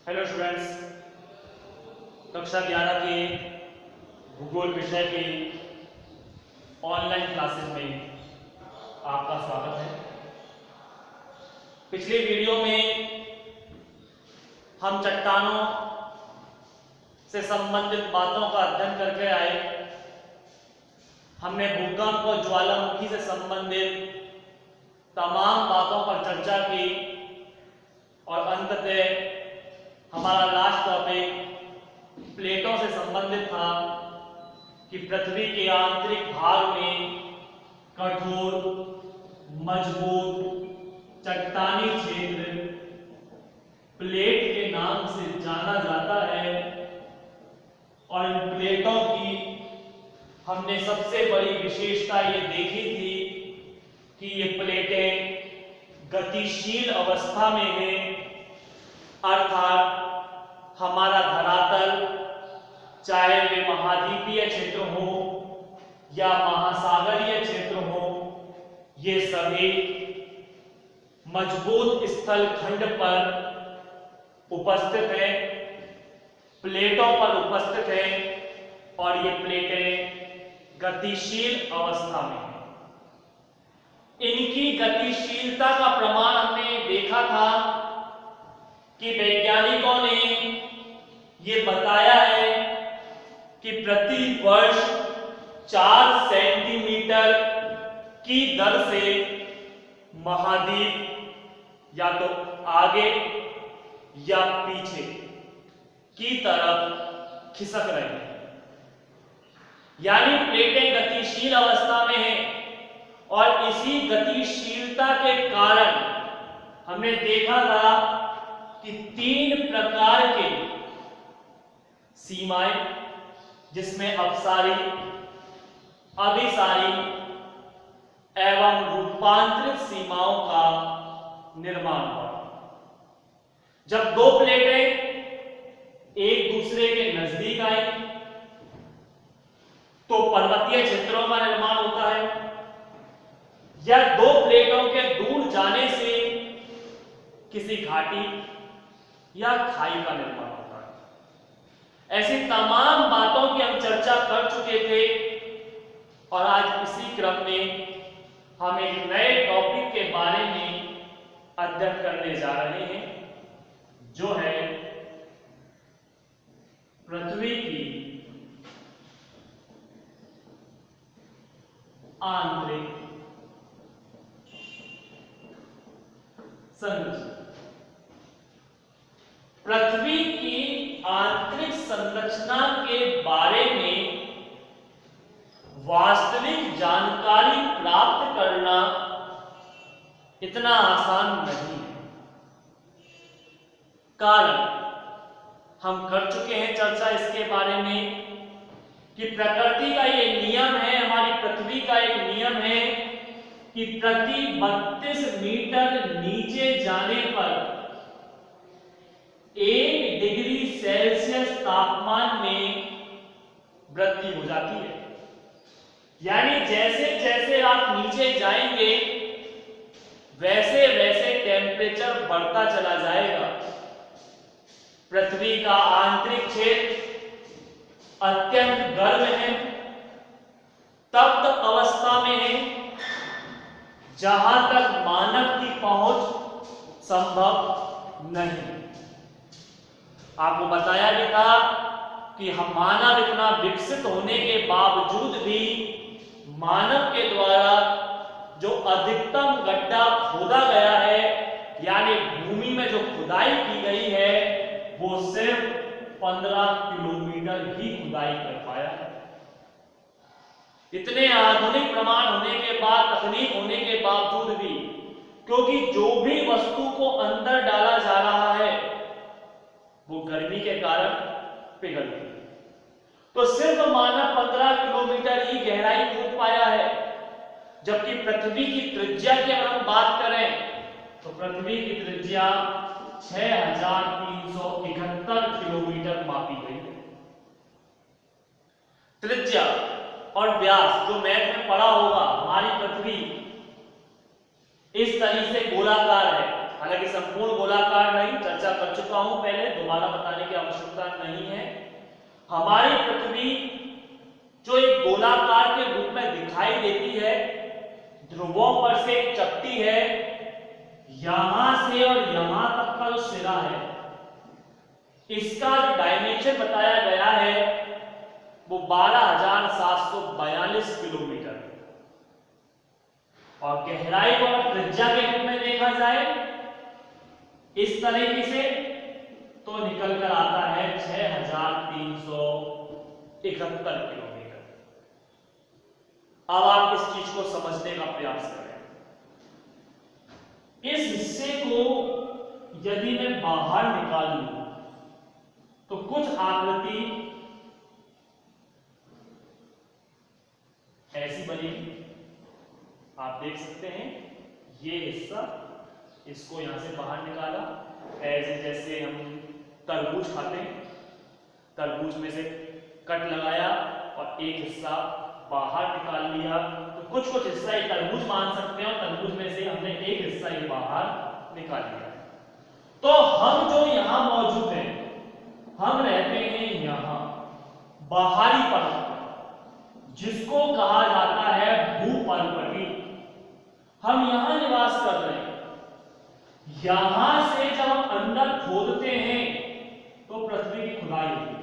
Hello students, कक्षा 11 के भूगोल विषय की ऑनलाइन क्लासेस में आपका स्वागत है। पिछले वीडियो में हम चट्टानों से संबंधित बातों का अध्ययन करके आए। हमने भूकंप और ज्वालामुखी से संबंधित तमाम बातों पर चर्चा की और अंततः हमारा लास्ट टॉपिक प्लेटों से संबंधित था कि पृथ्वी के आंतरिक भाग में कठोर मजबूत चट्टानी क्षेत्र प्लेट के नाम से जाना जाता है और इन प्लेटों की हमने सबसे बड़ी विशेषता ये देखी थी कि ये प्लेटें गतिशील अवस्था में हैं, अर्थात हमारा धरातल चाहे वे महाद्वीपीय क्षेत्र हो या महासागरीय क्षेत्र हो, ये सभी मजबूत स्थल खंड पर उपस्थित हैं, प्लेटों पर उपस्थित हैं और ये प्लेटें गतिशील अवस्था में हैं। इनकी गतिशीलता का प्रमाण हमने देखा था कि वैज्ञानिकों ने ये बताया है कि प्रति वर्ष 4 सेंटीमीटर की दर से महाद्वीप या तो आगे या पीछे की तरफ खिसक रहे हैं, यानी प्लेटें गतिशील अवस्था में हैं और इसी गतिशीलता के कारण हमने देखा था कि 3 प्रकार के सीमाएं, जिसमें अपसारी, अभिसारी एवं रूपांतरित सीमाओं का निर्माण हुआ। जब 2 प्लेटें एक दूसरे के नजदीक आई तो पर्वतीय क्षेत्रों का निर्माण होता है, या 2 प्लेटों के दूर जाने से किसी घाटी या खाई का निर्माण होता है। ऐसी तमाम बातों की हम चर्चा कर चुके थे और आज इसी क्रम में हम एक नए टॉपिक के बारे में अध्ययन करने जा रहे हैं, जो है पृथ्वी की आंतरिक संरचना। पृथ्वी की आंतरिक संरचना के बारे में वास्तविक जानकारी प्राप्त करना इतना आसान नहीं है। कारण हम कर चुके हैं चर्चा इसके बारे में कि प्रकृति का ये नियम है, हमारी पृथ्वी का एक नियम है कि प्रति 32 मीटर नीचे जाने पर 1 डिग्री सेल्सियस तापमान में वृद्धि हो जाती है। यानी जैसे जैसे आप नीचे जाएंगे वैसे वैसे टेम्परेचर बढ़ता चला जाएगा। पृथ्वी का आंतरिक क्षेत्र अत्यंत गर्म है, तप्त अवस्था में है, जहां तक मानव की पहुंच संभव नहीं। आपको बताया भी था कि हम मानव इतना विकसित होने के बावजूद भी मानव के द्वारा जो अधिकतम गड्ढा खोदा गया है, यानी भूमि में जो खुदाई की गई है, वो सिर्फ 15 किलोमीटर ही खुदाई कर पाया है। इतने आधुनिक प्रमाण होने के बाद, तकनीक होने के बावजूद भी, क्योंकि जो भी वस्तु को अंदर डाला जा रहा है वो गर्मी के कारण पिघलती है, तो सिर्फ मानव 15 किलोमीटर ही गहराई कूद पाया है। जबकि पृथ्वी की त्रिज्या की अगर हम बात करें तो पृथ्वी की त्रिज्या 6371 किलोमीटर मापी गई है। त्रिज्या और व्यास जो मैथ में पढ़ा होगा, हमारी पृथ्वी इस तरीके से गोलाकार है, हालांकि संपूर्ण गोलाकार नहीं, चर्चा कर चुका हूं पहले, दोबारा बताने की आवश्यकता नहीं है। हमारी पृथ्वी जो एक गोलाकार के रूप में दिखाई देती है, ध्रुवों पर से एक चपटी है, यहां से और यहां तक का जो सिरा है, इसका जो डायमेंशन बताया गया है वो 12,742 किलोमीटर, और गहराई को त्रिज्या के रूप में देखा जाए इस तरीके से तो निकल कर आता है 6,371 किलोमीटर। अब आप इस चीज को समझने का प्रयास करें। इस हिस्से को यदि मैं बाहर निकालूं तो कुछ आकृति ऐसी बनेगी, आप देख सकते हैं। ये हिस्सा, इसको यहां से बाहर निकाला, ऐसे जैसे हम तरबूज खाते हैं, तरबूज में से कट लगाया और एक हिस्सा बाहर निकाल लिया, तो कुछ कुछ हिस्सा ये तरबूज मान सकते हैं और तरबूज में से हमने एक हिस्सा ये बाहर निकाल लिया। तो हम जो यहां मौजूद हैं, हम रहते हैं यहां बाहरी परत, जिसको कहा जाता है भूपर्वती। हम यहां निवास कर रहे हैं। यहां से जब हम अंदर खोदते हैं तो पृथ्वी की खुदाई होती है,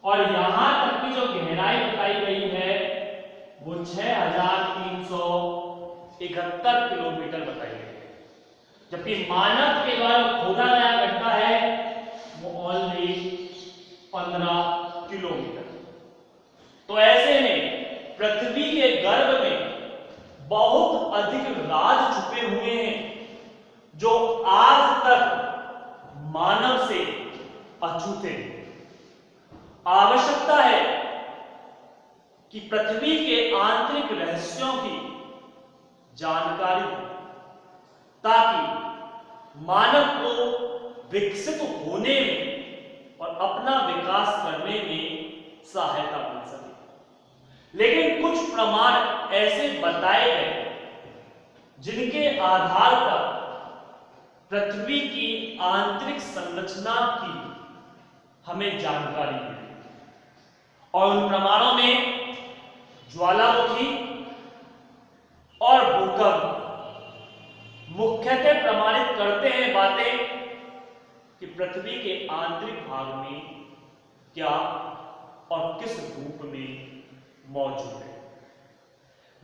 और यहां तक की जो गहराई बताई गई है वो 6,371 किलोमीटर बताई गई है, जबकि मानव के द्वारा खोदा गया गड्ढा है वो ओनली 15 किलोमीटर। तो ऐसे में पृथ्वी के गर्भ में बहुत अधिक राज छुपे हुए हैं जो आज तक मानव से अछूते हैं। आवश्यकता है कि पृथ्वी के आंतरिक रहस्यों की जानकारी हो, ताकि मानव को विकसित होने में और अपना विकास करने में सहायता मिल सके। लेकिन कुछ प्रमाण ऐसे बताए गए जिनके आधार पर पृथ्वी की आंतरिक संरचना की हमें जानकारी मिली, और उन प्रमाणों में ज्वालामुखी और भूकंप मुख्यतः प्रमाणित करते हैं बातें कि पृथ्वी के आंतरिक भाग में क्या और किस रूप में मौजूद है।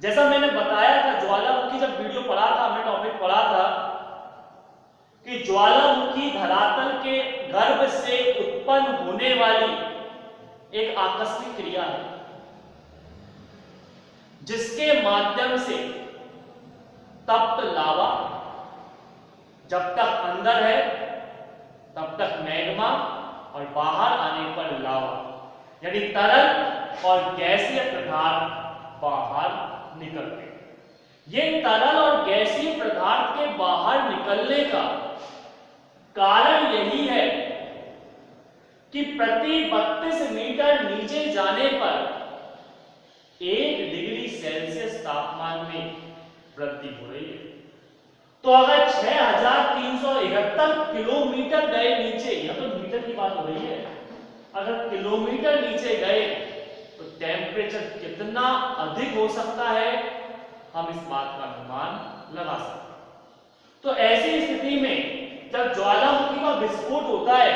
जैसा मैंने बताया था, ज्वालामुखी जब वीडियो पढ़ा था, हमने टॉपिक पढ़ा था कि ज्वालामुखी धरातल के गर्भ से उत्पन्न होने वाली एक आकस्मिक क्रिया है, जिसके माध्यम से तप्त लावा जब तक अंदर है तब तक मैग्मा, और बाहर आने पर लावा, यानी तरल और गैसीय पदार्थ बाहर निकलते हैं। ये तरल और गैसीय पदार्थ के बाहर निकलने का कारण यही है कि प्रति 32 मीटर नीचे जाने पर 1 डिग्री सेल्सियस तापमान में वृद्धि हो रही है। तो अगर 6,371 किलोमीटर गए नीचे, या तो मीटर की बात हो रही है, अगर किलोमीटर नीचे गए तो टेम्परेचर कितना अधिक हो सकता है, हम इस बात का अनुमान लगा सकते हैं। तो ऐसी स्थिति में जब ज्वालामुखी का विस्फोट होता है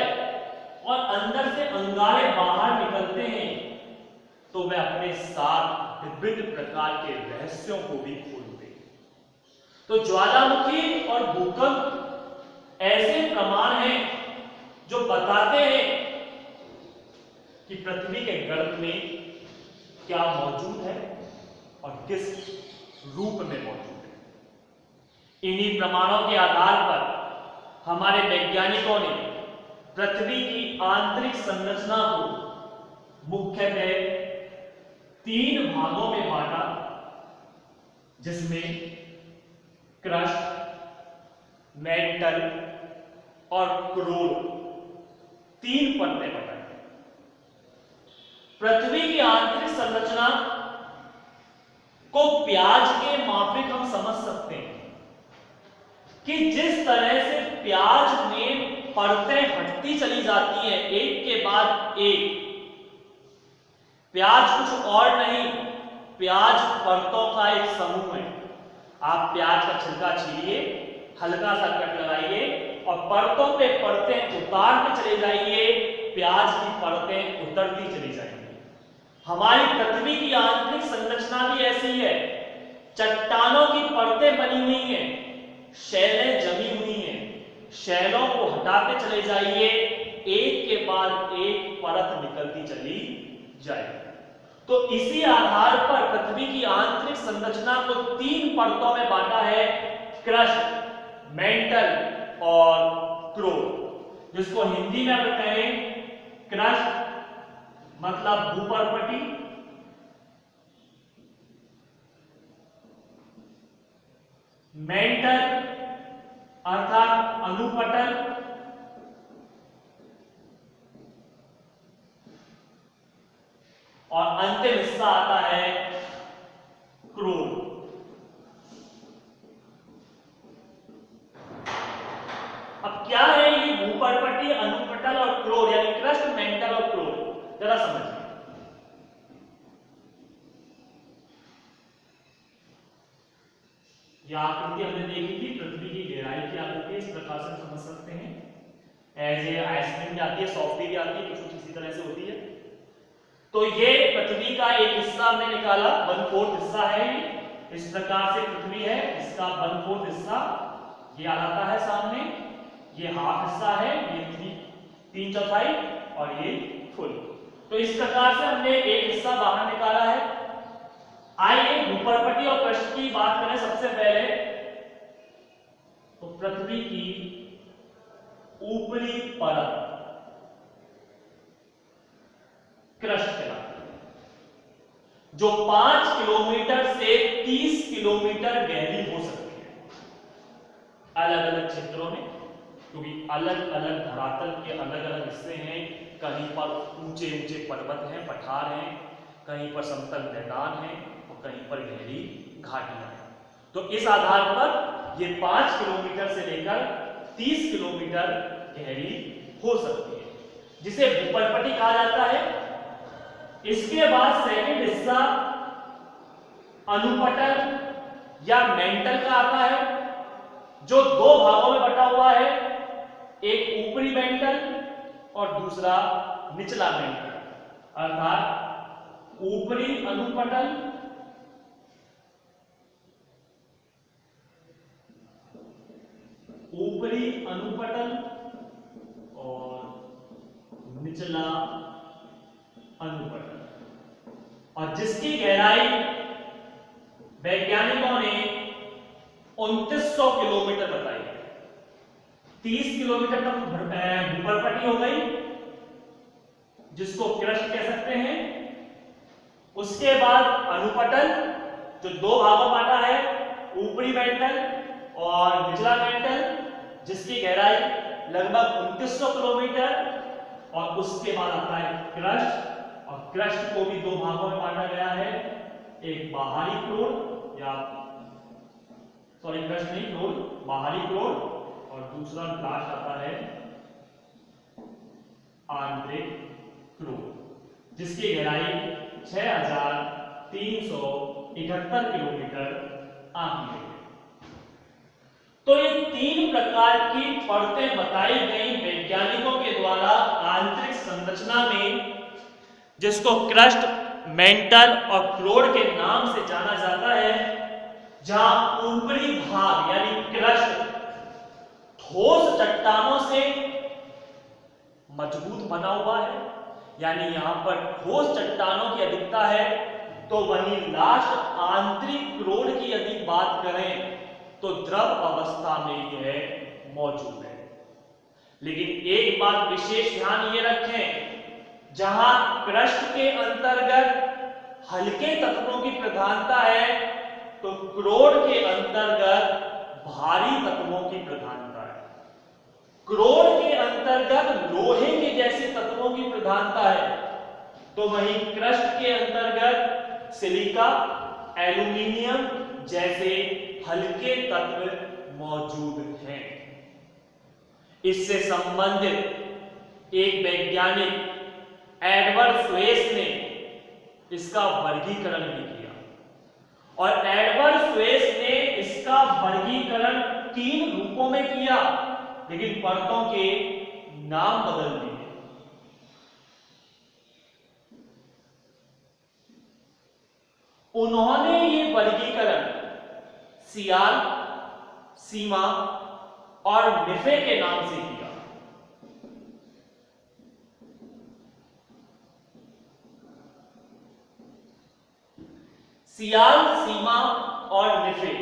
और अंदर से अंगारे बाहर निकलते हैं, तो वे अपने साथ विभिन्न प्रकार के रहस्यों को भी खोलते हैं। तो ज्वालामुखी और भूकंप ऐसे प्रमाण हैं जो बताते हैं कि पृथ्वी के गर्भ में क्या मौजूद है और किस रूप में मौजूद है। इन्हीं प्रमाणों के आधार पर हमारे वैज्ञानिकों ने पृथ्वी की आंतरिक संरचना को मुख्यतः 3 भागों में बांटा, जिसमें क्रस्ट, मेंटल और क्रोर 3 परतें बताई। पृथ्वी की आंतरिक संरचना को प्याज के माफिक हम समझ सकते हैं। कि जिस तरह से प्याज में परतें हटती चली जाती हैं एक के बाद एक, प्याज कुछ और नहीं, प्याज परतों का एक समूह है। आप प्याज का छिलका छीलिए, हल्का सा कट लगाइए और परतों पे परतें उतारते चले जाइए, प्याज की परतें उतरती चली जाएंगी। हमारी पृथ्वी की आंतरिक संरचना भी ऐसी है, चट्टानों की परतें बनी हुई हैं, शैलें जमी हुई हैं, शैलों को हटाते चले जाइए, एक के बाद एक परत निकलती चली जाएगी। तो इसी आधार पर पृथ्वी की आंतरिक संरचना को 3 परतों में बांटा है, क्रस्ट, मेंटल और क्रोर, जिसको हिंदी में अगर कहें क्रस्ट मतलब भूपर्पटी, मेंटल अर्थात अनुपटल, और अंतिम हिस्सा आता है क्रोर। अब क्या है ये भूपर्पटी, अनुपटल और क्रोर, यानी क्रस्ट, मेंटल और क्रोर, जरा समझिए। यह आकृति हमने देखी थी, पृथ्वी की गहराई की आकृति, इस प्रकार से समझ सकते हैं। एज ए आइसक्रीम भी आती है, सॉफ्टी भी आती है, कुछ इसी तरह से होती है। तो ये पृथ्वी का एक हिस्सा हमने निकाला, 1/4 हिस्सा है ये, इस प्रकार से पृथ्वी है, इसका 1/4 हिस्सा ये आ जाता है सामने, ये हाफ हिस्सा है, ये 3/4 और ये फुल। तो इस प्रकार से हमने एक हिस्सा बाहर निकाला है। आइए भूपर्पटी और क्रस्ट की बात करें सबसे पहले। तो पृथ्वी की ऊपरी परत क्रस्ट कहलाती है, जो 5 किलोमीटर से 30 किलोमीटर गहरी हो सकती है अलग अलग क्षेत्रों में, क्योंकि अलग अलग धरातल के अलग अलग हिस्से हैं। कहीं पर ऊंचे ऊंचे पर्वत हैं, पठार हैं, कहीं पर समतल मैदान है और कहीं पर गहरी घाटियां हैं। तो इस आधार पर ये 5 किलोमीटर से लेकर 30 किलोमीटर गहरी हो सकती है, जिसे भूपर्पटी कहा जाता है। इसके बाद सेकंड हिस्सा अनुपटल या मेंटल का आता है, जो 2 भागों में बटा हुआ है, एक ऊपरी मेंटल और दूसरा निचला मेंटल, अर्थात ऊपरी अनुपटल और निचला अनुपटल, और जिसकी गहराई वैज्ञानिकों ने 2900 किलोमीटर बताई है। 30 किलोमीटर तक भूपर्पटी हो गई, जिसको क्रस्ट कह सकते हैं। उसके बाद अनुपटल, जो 2 भागों में बांटा है, ऊपरी मेंटल और निचला मेंटल, जिसकी गहराई लगभग 2900 किलोमीटर, और उसके बाद आता है क्रस्ट, और क्रस्ट को भी 2 भागों में बांटा गया है, एक बाहरी क्रोर क्रस्ट नहीं, क्रोर, बाहरी क्रोर, और दूसरा लास्ट आता है आंतरिक क्रोर, जिसकी गहराई 6371 किलोमीटर आंकी गई। तो ये 3 प्रकार की परतें बताई गई वैज्ञानिकों के द्वारा आंतरिक संरचना में, जिसको क्रस्ट, मेंटल और क्रोर के नाम से जाना जाता है, जहां ऊपरी भाग यानी क्रस्ट ठोस चट्टानों से मजबूत बना हुआ है, यानी यहां पर ठोस चट्टानों की अधिकता है। तो वहीं लास्ट आंतरिक क्रोर की यदि बात करें तो द्रव अवस्था में यह मौजूद है। लेकिन एक बात विशेष ध्यान ये रखें, जहां क्रस्ट के अंतर्गत हल्के तत्वों की प्रधानता है, तो क्रोर के अंतर्गत भारी तत्वों की प्रधानता है। क्रोर के अंतर्गत लोहे के जैसे तत्वों की प्रधानता है, तो वहीं क्रस्ट के अंतर्गत सिलिका, एल्यूमिनियम जैसे हल्के तत्व मौजूद हैं। इससे संबंधित एक वैज्ञानिक एडवर्ड स्वेस ने इसका वर्गीकरण भी किया और एडवर्ड स्वेस ने इसका वर्गीकरण 3 रूपों में किया, लेकिन परतों के नाम बदल दिए। उन्होंने ये वर्गीकरण सियाल, सीमा और निफे के नाम से किया। सियाल, सीमा और निफे,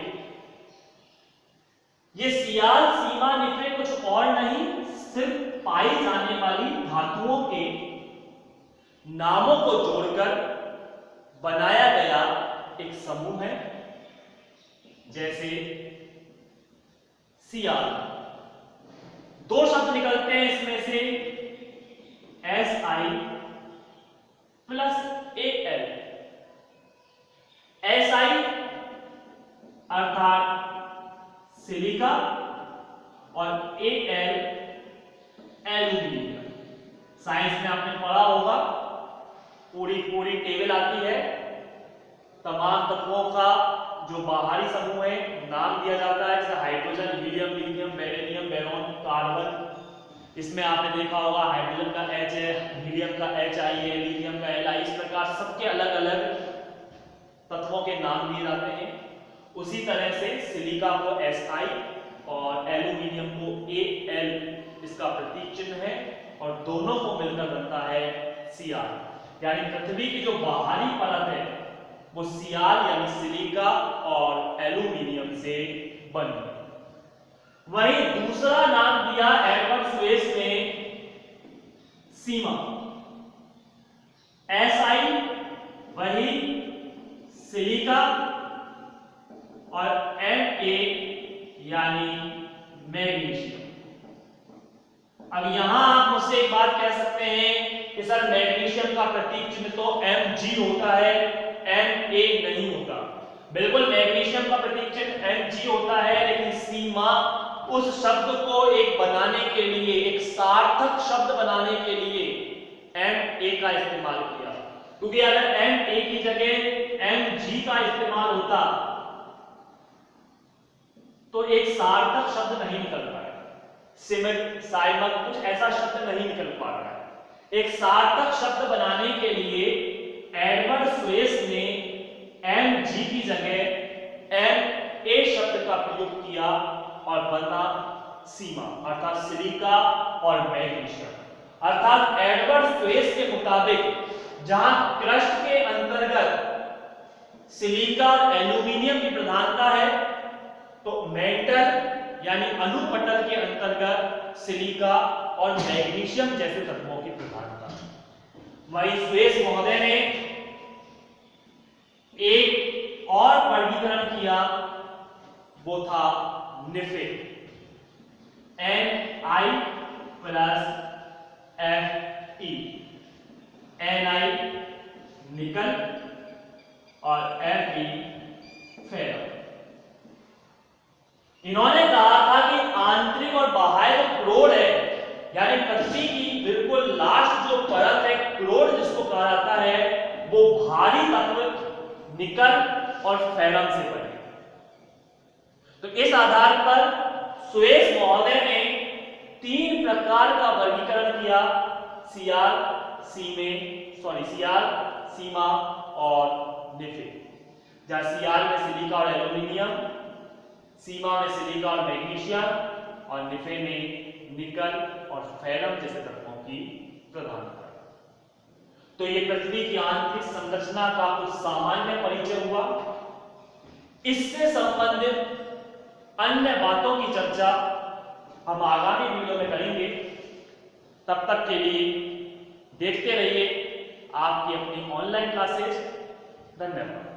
ये सियाल, सीमा, निफे कुछ और नहीं, सिर्फ पाई जाने वाली धातुओं के नामों को जोड़कर बनाया गया एक समूह है। जैसे सियाल, 2 शब्द निकलते हैं इसमें से, Si प्लस Al। Si अर्थात सिलिका और Al एल्यूमिनियम। साइंस में आपने पढ़ा होगा, पूरी टेबल आती है, तमाम तत्वों का जो बाहरी समूह है नाम दिया जाता है, जैसे hydrogen, helium, lithium, beryllium, boron, carbon. इसमें आपने देखा होगा हाइड्रोजन का H है, हीलियम का Hi है, लिथियम का Li। इस प्रकार सबके अलग अलग तत्वों के नाम दिए जाते हैं। उसी तरह से सिलिका को Si और एल्यूमिनियम को Al इसका प्रतीक चिन्ह है और दोनों को मिलकर बनता है सियाल। यानी पृथ्वी की जो बाहरी परत है वो सियाल यानी सिलिका और एल्यूमिनियम से बनी। वहीं दूसरा नाम दिया एडवर्ड स्वेस ने सीमा। Si वही सिलिका और Na यानी मैग्नीशियम। अब यहां आप मुझसे एक बात कह सकते हैं कि सर मैग्नीशियम का प्रतीक चिन्ह तो Mg होता है, Na नहीं होता। बिल्कुल, मैग्नीशियम का प्रतीक चिन्ह Mg होता है, लेकिन सीमा उस शब्द को एक बनाने के लिए, एक सार्थक शब्द बनाने के लिए Ma का इस्तेमाल किया, क्योंकि अगर Na की जगह Mg का इस्तेमाल होता तो एक सार्थक शब्द नहीं निकल पाएगा। सिमट, साइमन, कुछ ऐसा शब्द नहीं निकल पा रहा है। एक सार्थक शब्द बनाने के लिए एडवर्ड स्वेस ने Mg की जगह Na शब्द का प्रयोग किया और बना सीमा, अर्थात सिलिका और मैग्नीशियम। अर्थात एडवर्ड स्वेस के मुताबिक जहां क्रस्ट के अंतर्गत सिलिका और एल्यूमिनियम की प्रधानता है, तो मेंटल यानी अनुपटल के अंतर्गत सिलिका और मैग्नीशियम जैसे तत्वों की प्रधानता। वहीं स्वेस महोदय ने एक और वर्गीकरण किया, वो था निफे। Ni plus Fe। Ni निकल और Fe फेरम। इन्होंने कहा था कि आंतरिक और बाह्य क्रोड है, यानी पृथ्वी की बिल्कुल लास्ट जो परत है, क्रोड जिसको कहा जाता है, वो भारी तत्व निकल और फेरम से बने। तो इस आधार पर स्वेस महोदय ने 3 प्रकार का वर्गीकरण किया, सियाल, सीमा और निफे। जहां सियाल में सिलिका और एल्यूमिनियम, सीमा में सिलिका और मैग्नीशियम और निफे में निकल और फेरम जैसे तत्वों की प्रधानता है। तो ये पृथ्वी की आंतरिक संरचना का कुछ सामान्य परिचय हुआ। इससे संबंधित अन्य बातों की चर्चा हम आगामी वीडियो में करेंगे। तब तक के लिए देखते रहिए आपकी अपनी ऑनलाइन क्लासेस। धन्यवाद।